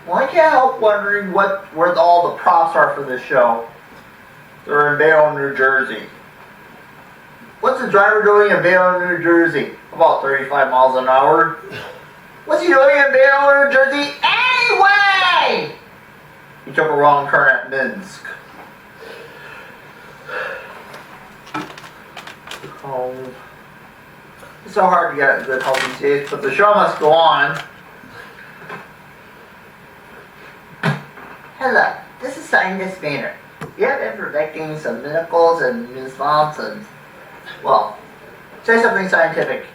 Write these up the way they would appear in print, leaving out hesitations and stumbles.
Well, I can't help wondering where all the props are for this show. They're in Bayonne, New Jersey. What's the driver doing in Bayonne, New Jersey? About 35 miles an hour. What's he doing in Bayonne, New Jersey anyway? He took a wrong turn at Minsk. Oh, it's so hard to get good help these days, but the show must go on. Hello, this is Scientist Maynard. You have been predicting some miracles and misfalls and, well, say something scientific.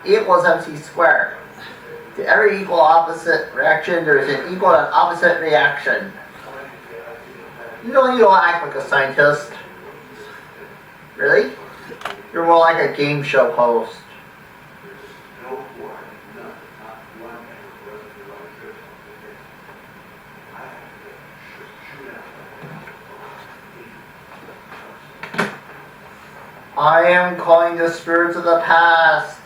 E equals mc squared. To every equal opposite reaction, there is an equal and opposite reaction. You don't act like a scientist. Really? You're more like a game show host. I am calling the spirits of the past.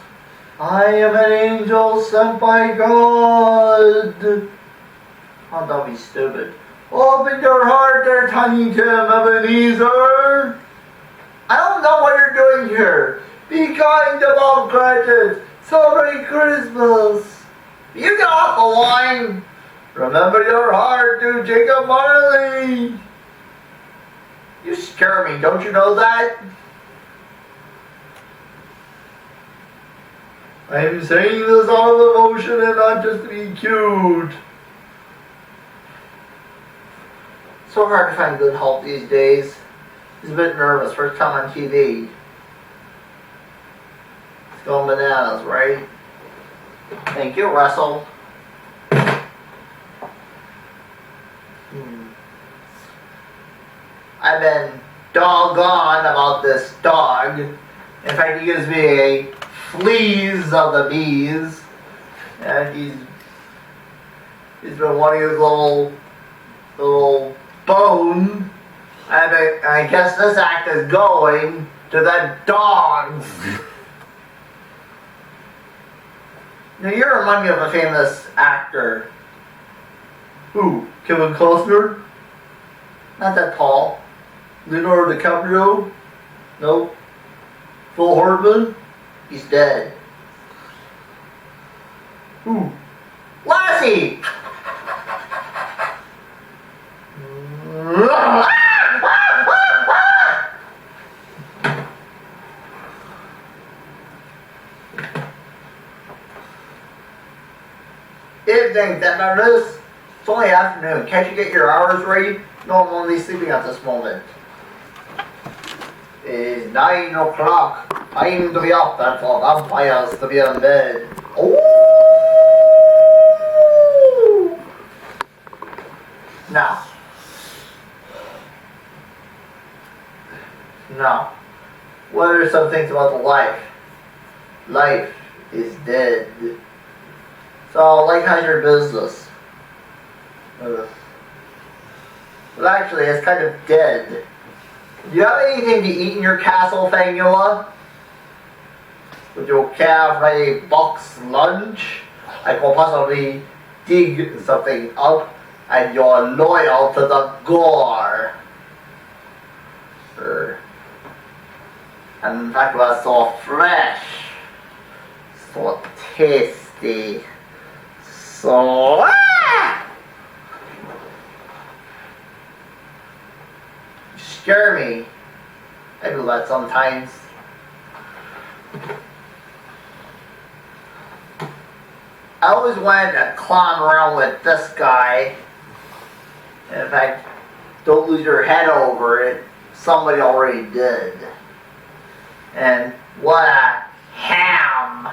I am an angel sent by God. Oh, don't be stupid. Open your heart there, Tiny Tim Ebenezer. I don't know what you're doing here. Be kind to Bob Cratchit. Celebrate Christmas. You get off the line. Remember your heart to Jacob Marley. You scare me, don't you know that? I'm saying this out of emotion and not just to be cute. So hard to find good help these days. He's a bit nervous, first time on TV. It's going bananas, right? Thank you, Russell. I've been doggone about this dog. In fact, he gives me a fleas of the bees, and he's been wanting his little bone. I guess this act is going to the dogs. Now you remind me of a famous actor. Who? Kevin Costner? Not that tall. Leonardo DiCaprio? Nope. Phil Hartman? He's dead. Who? Lassie! Evening, Denmarus. It's only afternoon. Can't you get your hours right? No, I'm only sleeping at this moment. It's 9 o'clock. Time to be up and for vampires to be in bed. Oh! Now. What are some things about the life? Life is dead. So, like, how's your business? Well, actually, it's kind of dead. Do you have anything to eat in your castle, Fangula? Would you care for a box lunch? I could possibly dig something up, and you're loyal to the gore. And in fact, we're so fresh, so tasty, so... You scare me. I do that sometimes. I always wanted to clown around with this guy. And in fact, don't lose your head over it. Somebody already did. And what a ham!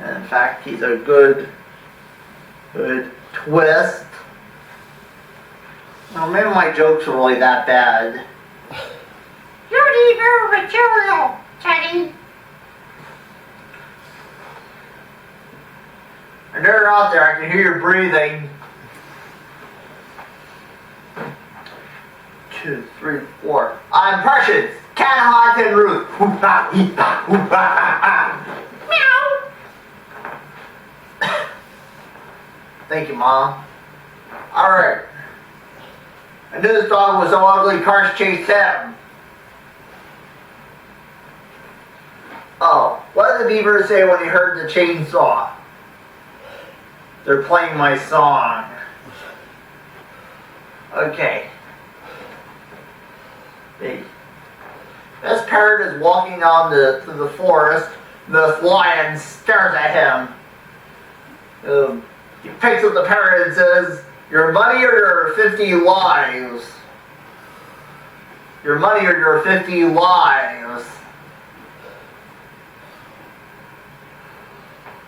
And in fact, he's a good twist. Well, maybe my jokes are really that bad. You need more material, Teddy. And they're out there, I can hear you breathing. 2, 3, 4. I'm Precious, Cat, and Ruth. Meow. Thank you, Mom. Alright. I knew this dog was so ugly, cars chased him. Oh, what did the beaver say when he heard the chainsaw? They're playing my song. Okay. This parrot is walking on through the forest. This lion stares at him. He picks up the parrot and says, "Your money or your 50 lives?" Your money or your 50 lives?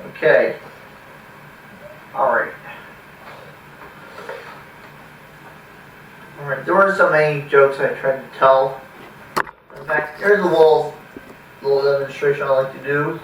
Okay. Alright. Alright, there were so many jokes I tried to tell. In fact, here's a little demonstration I like to do.